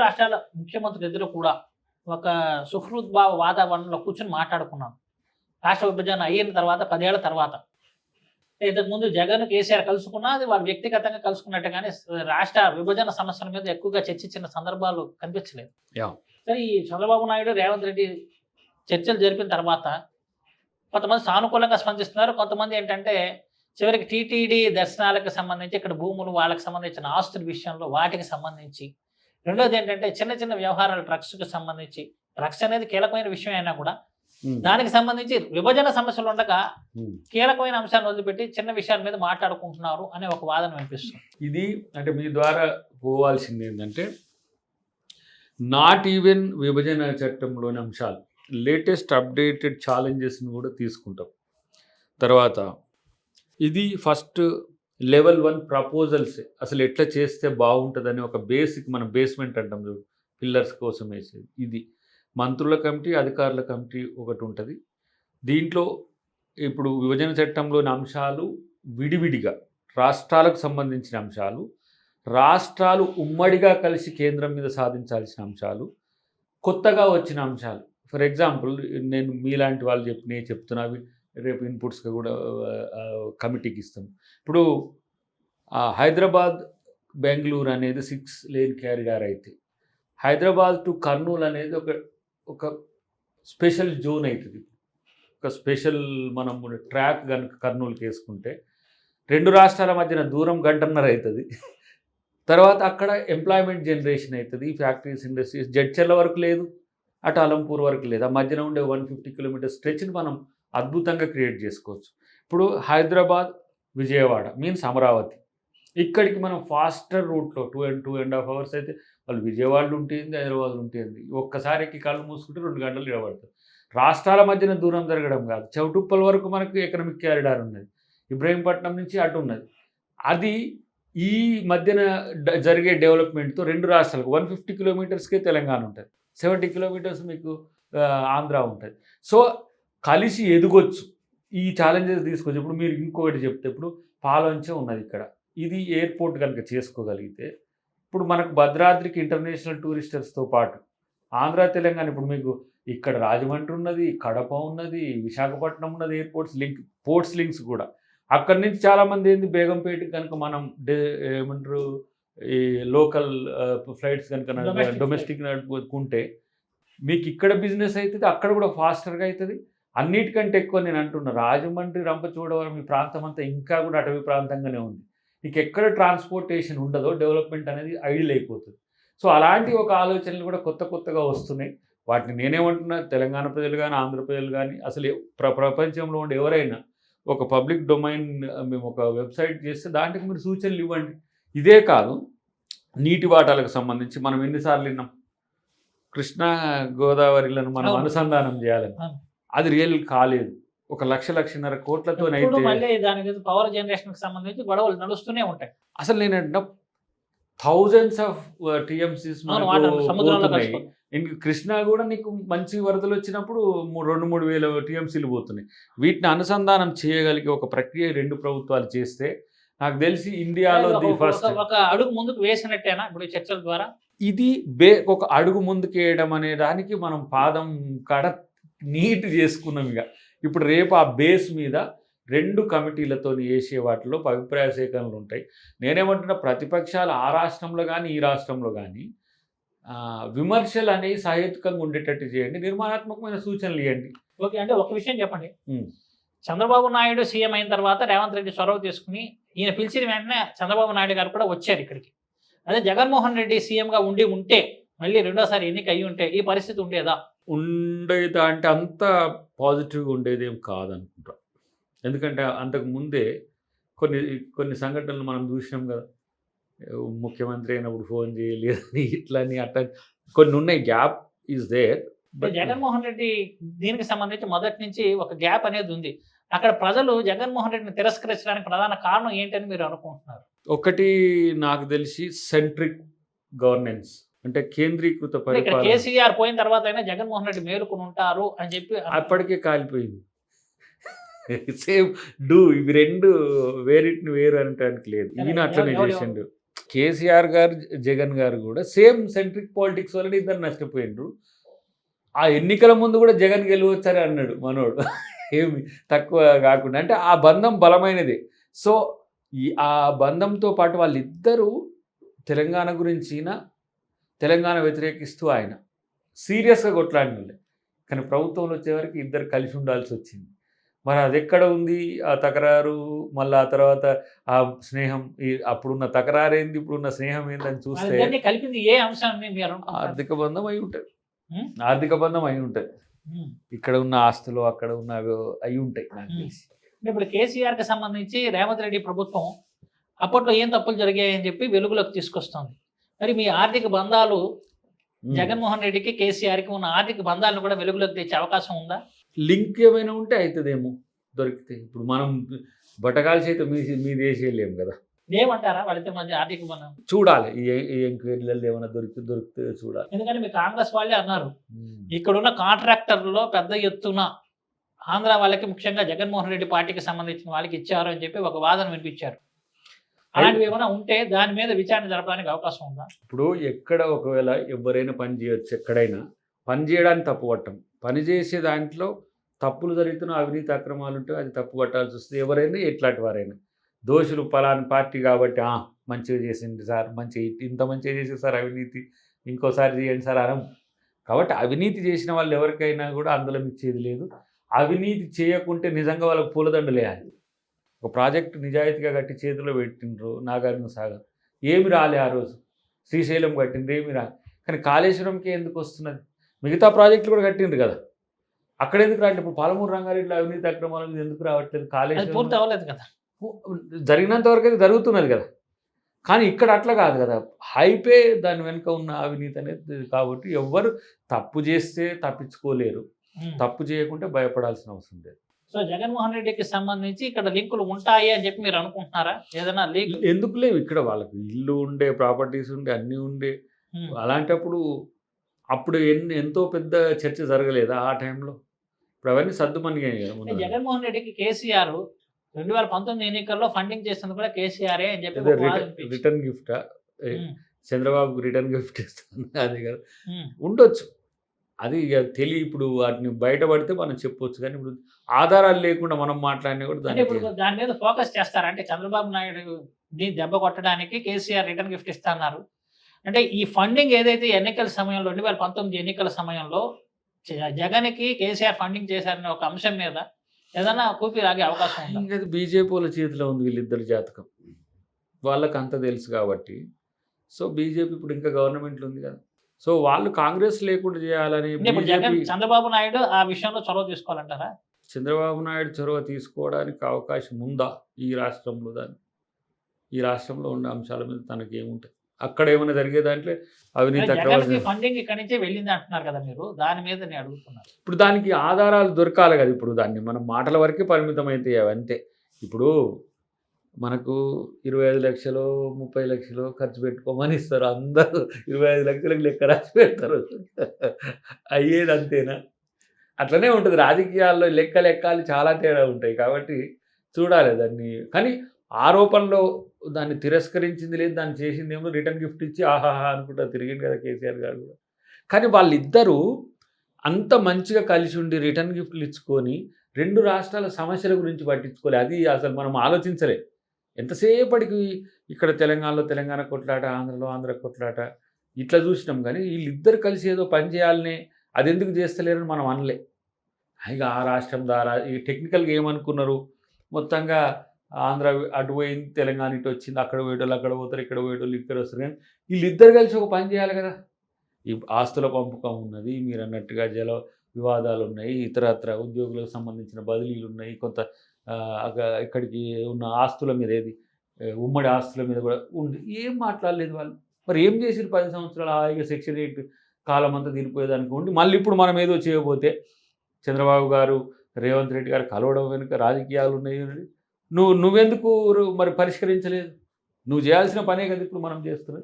రాష్ట్రాల ముఖ్యమంత్రులు ఇద్దరు కూడా ఒక సుహృద్భావ వాతావరణంలో కూర్చొని మాట్లాడుకున్నాం. రాష్ట్ర విభజన అయిన తర్వాత 10 ఏళ్ల తర్వాత. ఇంతకుముందు జగన్, కేసీఆర్ కలుసుకున్నా అది వాళ్ళు వ్యక్తిగతంగా కలుసుకున్నట్టు కానీ రాష్ట్ర విభజన సమస్యల మీద ఎక్కువగా చర్చించిన సందర్భాలు కనిపించలేదు. సరే ఈ చంద్రబాబు నాయుడు, రేవంత్ రెడ్డి చర్చలు జరిపిన తర్వాత కొంతమంది సానుకూలంగా స్పందిస్తున్నారు. కొంతమంది ఏంటంటే చివరికి టీటీడీ దర్శనాలకు సంబంధించి ఇక్కడ భూములు వాళ్ళకి సంబంధించిన ఆస్తుల విషయంలో వాటికి సంబంధించి, రెండోది ఏంటంటే చిన్న చిన్న వ్యవహారాలు డ్రగ్స్కి సంబంధించి, డ్రగ్స్ అనేది కీలకమైన విషయం అయినా కూడా దానికి సంబంధించి విభజన సమస్యలు ఉండగా కీలకమైన అంశాలను వదిలిపెట్టి చిన్న విషయాల మీద మాట్లాడుకుంటున్నారు అనే ఒక వాదన వినిపిస్తుంది. ఇది అంటే మీ ద్వారా పోవాల్సింది ఏంటంటే నాట్ ఈవెన్ విభజన చట్టంలోని అంశాలు, లేటెస్ట్ అప్డేటెడ్ ఛాలెంజెస్ని కూడా తీసుకుంటాం. తర్వాత ఇది ఫస్ట్ లెవెల్ 1 ప్రపోజల్స్, అసలు ఎట్లా చేస్తే బాగుంటుందని ఒక బేసిక్, మన బేస్మెంట్ అంటాం చూడు, పిల్లర్స్ కోసం వేసేది. ఇది మంత్రుల కమిటీ, అధికారుల కమిటీ ఒకటి ఉంటుంది. దీంట్లో ఇప్పుడు విభజన చట్టంలోని అంశాలు విడివిడిగా, రాష్ట్రాలకు సంబంధించిన అంశాలు, రాష్ట్రాలు ఉమ్మడిగా కలిసి కేంద్రం మీద సాధించాల్సిన అంశాలు, కొత్తగా వచ్చిన అంశాలు. ఫర్ ఎగ్జాంపుల్ నేను మీలాంటి వాళ్ళు నేను చెప్తున్నా, అవి రేపు ఇన్పుట్స్గా కూడా కమిటీకి ఇస్తాం. ఇప్పుడు హైదరాబాద్ బెంగళూరు అనేది 6 లేన్ క్యారిడార్ అయితే హైదరాబాద్ టు కర్నూలు అనేది ఒక స్పెషల్ జోన్ అవుతుంది. ఒక స్పెషల్ మనం ట్రాక్ కనుక కర్నూలుకి వేసుకుంటే 2 రాష్ట్రాల మధ్యన దూరం 1.5 గంట అవుతుంది. తర్వాత అక్కడ ఎంప్లాయ్మెంట్ జనరేషన్ అవుతుంది. ఫ్యాక్టరీస్, ఇండస్ట్రీస్ జడ్చర్ల వరకు లేదు, అటు అలంపూర్ వరకు లేదు. ఆ మధ్యన ఉండే 150 కిలోమీటర్ స్ట్రెచ్ని మనం అద్భుతంగా క్రియేట్ చేసుకోవచ్చు. ఇప్పుడు హైదరాబాద్ విజయవాడ మీన్స్ అమరావతి, ఇక్కడికి మనం ఫాస్టర్ రూట్లో 2.5 అవర్స్ అయితే వాళ్ళు విజయవాడలో ఉంటుంది, హైదరాబాద్లో ఉంటుంది. ఒక్కసారికి కళ్ళు మూసుకుంటే 2 గంటలు నిలబడతారు. రాష్ట్రాల మధ్యన దూరం జరగడం కాదు, చౌటుప్పల్ వరకు మనకు ఎకనామిక్ క్యారిడార్ ఉన్నది, ఇబ్రహీంపట్నం నుంచి అటు ఉన్నది. అది ఈ మధ్యన జరిగే డెవలప్మెంట్తో 2 రాష్ట్రాలకు 150 కిలోమీటర్స్కే తెలంగాణ ఉంటుంది, 70 కిలోమీటర్స్ మీకు ఆంధ్ర ఉంటుంది. సో కలిసి ఎదగొచ్చు, ఈ ఛాలెంజెస్ తీసుకొచ్చి. ఇప్పుడు మీరు ఇంకొకటి చెప్తే, ఇప్పుడు పాలంచే ఉన్నది ఇక్కడ, ఇది ఎయిర్పోర్ట్ కనుక చేసుకోగలిగితే ఇప్పుడు మనకు భద్రాద్రికి ఇంటర్నేషనల్ టూరిస్టర్స్తో పాటు ఆంధ్ర, తెలంగాణ, ఇప్పుడు మీకు ఇక్కడ రాజమండ్రి ఉన్నది, కడప ఉన్నది, విశాఖపట్నం ఉన్నది, పోర్ట్స్ లింక్స్ కూడా. అక్కడి నుంచి చాలామంది ఏంది బేగంపేటకి కనుక మనం ఏమంటారు ఈ లోకల్ ఫ్లైట్స్ కనుక డొమెస్టిక్ నడుపుకుంటే మీకు ఇక్కడ బిజినెస్ అవుతుంది, అక్కడ కూడా ఫాస్టర్గా అవుతుంది. అన్నిటికంటే ఎక్కువ నేను అంటున్నా, రాజమండ్రి, రంపచోడవరం ఈ ప్రాంతం అంతా ఇంకా కూడా అటవీ ప్రాంతంగానే ఉంది. నీకు ఎక్కడ ట్రాన్స్పోర్టేషన్ ఉండదో డెవలప్మెంట్ అనేది ఐడియల్ అయిపోతుంది. సో అలాంటి ఒక ఆలోచనలు కూడా కొత్తగా వస్తున్నాయి. వాటిని నేనేమంటున్నా, తెలంగాణ ప్రజలు కానీ, ఆంధ్ర ప్రజలు కానీ, అసలు ప్రపంచంలో ఉండే ఎవరైనా ఒక పబ్లిక్ డొమైన్ మేము ఒక వెబ్సైట్ చేస్తే దాంట్లోకి మీరు సూచనలు ఇవ్వండి. ఇదే కాదు, నీటి వాటాలకు సంబంధించి మనం ఎన్నిసార్లు విన్నాం, కృష్ణా గోదావరిలను మనం అనుసంధానం చేయాలని. అది రియల్ కాలేదు. 1,00,00,000 కోట్లతో అయితే దాని మీద పవర్ జనరేషన్కి సంబంధించి గొడవలు నడుస్తూనే ఉంటాయి. అసలు నేను అంటున్నా థౌజండ్స్ ఆఫ్ టీఎంసీస్ పోతున్నాయి. ఇంక కృష్ణా కూడా నీకు మంచి వరదలు వచ్చినప్పుడు 2-3 వేల టీఎంసీలు పోతున్నాయి. వీటిని అనుసంధానం చేయగలిగే ఒక ప్రక్రియ 2 ప్రభుత్వాలు చేస్తే నాకు తెలిసి ఇండియాలో ఒక అడుగు ముందుకు వేసినట్టేనా ఇప్పుడు చర్చల ద్వారా? ఇది ఒక అడుగు ముందుకు వేయడం అనే దానికి మనం పాదం కాడ నీట్ చేసుకున్నాం. ఇప్పుడు రేపు ఆ బేస్ మీద 2 కమిటీలతో వేసే వాటిలో అభిప్రాయ సేకరణలు ఉంటాయి. నేనేమంటున్నా, ప్రతిపక్షాలు ఆ రాష్ట్రంలో కానీ ఈ రాష్ట్రంలో కానీ విమర్శలు అనేవి సహేతుకంగా ఉండేటట్టు చేయండి, నిర్మాణాత్మకమైన సూచనలు ఇవ్వండి. ఓకే, అంటే ఒక విషయం చెప్పండి. చంద్రబాబు నాయుడు సీఎం అయిన తర్వాత రేవంత్ రెడ్డి చొరవ తీసుకుని ఈయన పిలిచిన వెంటనే చంద్రబాబు నాయుడు గారు కూడా వచ్చారు ఇక్కడికి. అదే జగన్మోహన్ రెడ్డి సీఎంగా ఉంటే మళ్ళీ రెండోసారి ఎన్నిక అయ్యి ఉంటే ఈ పరిస్థితి ఉండేదా? ఉండేదా అంటే అంత పాజిటివ్గా ఉండేదేం కాదనుకుంటా. ఎందుకంటే అంతకు ముందే కొన్ని సంఘటనలు మనం చూసినాం కదా, ముఖ్యమంత్రి అయినప్పుడు ఫోన్ చేయలేదని ఇట్లని అట్లా కొన్ని ఉన్నాయి. Gap is there. Jaganmohan Reddy దీనికి సంబంధించి మొదటి నుంచి ఒక గ్యాప్ అనేది ఉంది. అక్కడ ప్రజలు జగన్మోహన్ రెడ్డిని తిరస్కరించడానికి ప్రధాన కారణం ఏంటని మీరు అనుకుంటున్నారు? ఒకటి నాకు తెలిసి సెంట్రిక్ గవర్నెన్స్, అంటే కేంద్రీకృత పరిపాలన. కేసీఆర్ పోయిన తర్వాత అయినా జగన్మోహన్ రెడ్డి మేలుకుని ఉంటారు అని చెప్పి అప్పటికే కాలిపోయింది. సేమ్ ఇవి 2 వేరిటిని వేరు అనటానికి లేదు. ఈయన అట్లనే చేసిండు. కేసీఆర్ గారు జగన్ గారు కూడా సేమ్ సెంట్రిక్ పాలిటిక్స్ వల్ల ఇద్దరు నష్టపోయినరు. ఆ ఎన్నికల ముందు కూడా జగన్ గెలవచ్చని అన్నాడు మనోడు. ఏమి తక్కువ కాకుండా, అంటే ఆ బంధం బలమైనది. సో ఆ బంధంతో పాటు వాళ్ళిద్దరూ తెలంగాణ గురించిన తెలంగాణ వ్యతిరేకిస్తూ ఆయన సీరియస్గా కొట్లాడినోళ్ళే. కానీ ప్రభుత్వంలో వచ్చేవరకు ఇద్దరు కలిసి ఉండాల్సి వచ్చింది. మరి అది ఎక్కడ ఉంది ఆ తకరారు? మళ్ళీ ఆ తర్వాత ఆ స్నేహం, అప్పుడున్న తకరారు ఏంది, ఇప్పుడున్న స్నేహం ఏందని చూస్తే వాళ్ళిద్దరిని కలిపింది ఏ అంశాన్ని మీరు అనుకుంటున్నారు? ఆర్థిక బంధం అయి ఉంటుంది. ఉం? ఆర్థిక బంధం అయి ఉంటుంది. ఉం. ఇక్కడ ఉన్న ఆస్తులు అక్కడ ఉన్న అయి ఉంటాయి నాకు తెలిసి. ఇప్పుడు కేసీఆర్కి సంబంధించి రేవంత్ రెడ్డి ప్రభుత్వం అప్పట్లో ఏం తప్పులు జరిగాయని చెప్పి వెలుగులోకి తీసుకొస్తుంది. మరి మీ ఆర్థిక బంధాలు జగన్మోహన్ రెడ్డికి కేసీఆర్కి ఉన్న ఆర్థిక బంధాలను కూడా వెలుగులోకి తెచ్చే అవకాశం ఉందా? లింక్ ఏమైనా ఉంటే అవుతుందేమో దొరికితే. ఇప్పుడు మనం బట్టకాల్సి అయితే మీ దేశీయులేం కదా, ఏమంటారా వాళ్ళిద్దరి మధ్య ఆర్థిక బంధం? చూడాలి ఈ ఎంక్వైరీలలో ఏమైనా దొరికితే చూడాలి. ఎందుకంటే మీ కాంగ్రెస్ వాళ్ళే అన్నారు ఇక్కడున్న కాంట్రాక్టర్లలో పెద్ద ఎత్తున ఆంధ్ర వాళ్ళకి, ముఖ్యంగా జగన్మోహన్ రెడ్డి పార్టీకి సంబంధించిన వాళ్ళకి ఇచ్చారు అని చెప్పి ఒక వాదన వినిపించారు. అలాంటివి ఏమైనా ఉంటే దాని మీద విచారణ జరపడానికి అవకాశం ఉందా? ఇప్పుడు ఎక్కడ ఒకవేళ ఎవరైనా పని చేయొచ్చు, ఎక్కడైనా పని చేయడానికి తప్పు పట్టం. పని చేసే దాంట్లో తప్పులు జరుగుతున్న అవినీతి అక్రమాలు ఉంటే అది తప్పు పట్టాల్సి వస్తుంది. ఎవరైనా ఎట్లాంటి వారైనా దోషులు పలాని పార్టీ కాబట్టి మంచిగా చేసింది సార్, ఇంత మంచిగా చేసింది సార్ అవినీతి, ఇంకోసారి చేయండి సార్ అనం. కాబట్టి అవినీతి చేసిన వాళ్ళు ఎవరికైనా కూడా అందులో ఇచ్చేది లేదు. అవినీతి చేయకుంటే నిజంగా వాళ్ళకి పూలదండలు వేయాలి. ఒక ప్రాజెక్టు నిజాయితీగా కట్టి చేతిలో పెట్టిండ్రు నాగార్జున సాగర్, ఏమి రాలే ఆ రోజు. శ్రీశైలం కట్టిండ్రు, ఏమి రాలే. కానీ కాళేశ్వరంకి ఎందుకు వస్తున్నది? మిగతా ప్రాజెక్టులు కూడా కట్టిండ్రు కదా, అక్కడ ఎందుకు రావట్లేదు? ఇప్పుడు పాలమూరు రంగారెడ్డిలో అవినీతి అక్రమాల మీద ఎందుకు రావట్లేదు? కాళేశ్వరం పూర్తి అవ్వలేదు కదా, జరిగినంత వరకు అయితే జరుగుతున్నది కదా. కానీ ఇక్కడ అట్లా కాదు కదా, హైపే దాని వెనుక ఉన్న అవినీతి అనేది. కాబట్టి ఎవ్వరు తప్పు చేస్తే తప్పించుకోలేరు, తప్పు చేయకుంటే భయపడాల్సిన అవసరం లేదు. సో జగన్మోహన్ రెడ్డికి సంబంధించి ఇక్కడ లింకులు ఉంటాయి అని చెప్పి మీరు అనుకుంటున్నారా? ఏదైనా లింక్ ఎందుకు లేవు? ఇక్కడ వాళ్ళకి ఇల్లు ఉండే, ప్రాపర్టీస్ ఉండే, అన్నీ ఉండే. అలాంటప్పుడు అప్పుడు ఎంతో పెద్ద చర్చ జరగలేదా ఆ టైంలో? ఇప్పుడు అవన్నీ సర్దుమణిగాయి కదా. జగన్మోహన్ రెడ్డికి కేసీఆర్ 2019 ఎన్నికల్లో ఫండింగ్ చేస్తుంది కూడా కేసీఆర్ అని చెప్పి రిటర్న్ గిఫ్ట్, చంద్రబాబుకు రిటర్న్ గిఫ్ట్ ఇస్తాను అది కదా, ఉండొచ్చు. అది ఇక ఇప్పుడు వాటిని బయటపడితే మనం చెప్పొచ్చు. కానీ ఇప్పుడు ఆధారాలు లేకుండా మనం మాట్లాడినా కూడా దాని మీద ఫోకస్ చేస్తారు. అంటే చంద్రబాబు నాయుడు దీన్ని దెబ్బ కొట్టడానికి కేసీఆర్ రిటర్న్ గిఫ్ట్ ఇస్తున్నారు. అంటే ఈ ఫండింగ్ ఏదైతే ఎన్నికల సమయంలో 2019 ఎన్నికల సమయంలో జగన్కి కేసీఆర్ ఫండింగ్ చేశారనే ఒక అంశం మీద ఏదైనా కూపి రాగే అవకాశం ఉంది? ఇంకా బీజేపీ వాళ్ళ చేతిలో ఉంది వీళ్ళిద్దరు జాతకం, వాళ్ళకి అంత తెలుసు కాబట్టి. సో బీజేపీ ఇప్పుడు ఇంకా గవర్నమెంట్లో ఉంది కదా, సో వాళ్ళు కాంగ్రెస్ లేకుండా చేయాలని. చంద్రబాబు నాయుడు ఆ విషయంలో చొరవ తీసుకోవాలంటారా? చంద్రబాబు నాయుడు చొరవ తీసుకోవడానికి అవకాశం ఉందా ఈ రాష్ట్రంలో? ఈ రాష్ట్రంలో ఉన్న అంశాల మీద తనకి ఏముంటుంది? అక్కడ ఏమైనా జరిగే దాంట్లో అవినీతి ఫండింగ్ ఇక్కడి నుంచే వెళ్ళింది అంటున్నారు కదా మీరు, దాని మీద నేను అడుగుతున్నాను. ఇప్పుడు దానికి ఆధారాలు దొరకాలి కదా. ఇప్పుడు దాన్ని మనం మాటల వరకే పరిమితం అయితే అంతే. ఇప్పుడు మనకు 25 లక్షలు 30 లక్షలు ఖర్చు పెట్టుకోమని ఇస్తారు, అందరూ 25 లక్షలకు లెక్క రాసి పెడతారు. అయ్యేది అంతేనా? అట్లనే ఉంటుంది రాజకీయాల్లో, లెక్కలు చాలా తేడా ఉంటాయి. కాబట్టి చూడాలి దాన్ని. కానీ ఆరోపణలో దాన్ని తిరస్కరించింది లేదు, దాన్ని చేసింది ఏమో రిటర్న్ గిఫ్ట్ ఇచ్చి ఆహాహా అనుకుంటా తిరిగింది కదా కేసీఆర్ గారు కూడా. కానీ వాళ్ళిద్దరూ అంత మంచిగా కలిసి ఉండి రిటర్న్ గిఫ్ట్లు ఇచ్చుకొని 2 రాష్ట్రాల సమస్యల గురించి పట్టించుకోలే. అది అసలు మనం ఆలోచించలే. ఎంతసేపటికి ఇక్కడ తెలంగాణ కొట్లాట, ఆంధ్రలో ఆంధ్ర కొట్లాట ఇట్లా చూసినాం. కానీ వీళ్ళిద్దరు కలిసి ఏదో పని చేయాలనే, అది ఎందుకు చేస్తలేరని మనం అనలే. ఇక ఆ రాష్ట్రం ద్వారా ఈ టెక్నికల్గా ఏమనుకున్నారు, మొత్తంగా ఆంధ్ర అటు పోయింది, తెలంగాణ ఇటు వచ్చింది, అక్కడ పోయేటోళ్ళు అక్కడ పోతారు, ఇక్కడ పోయేటోళ్ళు ఇక్కడ వస్తారు. కానీ వీళ్ళిద్దరు కలిసి ఒక పని చేయాలి కదా. ఈ ఆస్తుల పంపకం ఉన్నది, మీరు అన్నట్టుగా జల వివాదాలు ఉన్నాయి, ఇతరత్ర ఉద్యోగులకు సంబంధించిన బదిలీలు ఉన్నాయి, కొంత ఇక్కడికి ఉన్న ఆస్తుల మీద ఉమ్మడి ఆస్తుల మీద కూడా ఉంది. ఏం మాట్లాడలేదు వాళ్ళు. మరి ఏం చేసిరు 10 సంవత్సరాలు హాయిగా సెక్షన్ 8 కాలం అంతా తీరిపోయేదానికి ఉండి, మళ్ళీ ఇప్పుడు మనం ఏదో చేయబోతే చంద్రబాబు గారు రేవంత్ రెడ్డి గారు కలవడం వెనుక రాజకీయాలు ఉన్నాయి. నువ్వెందుకు మరి పరిష్కరించలేదు? నువ్వు చేయాల్సిన పనే కదా ఇప్పుడు మనం చేస్తున్నాం.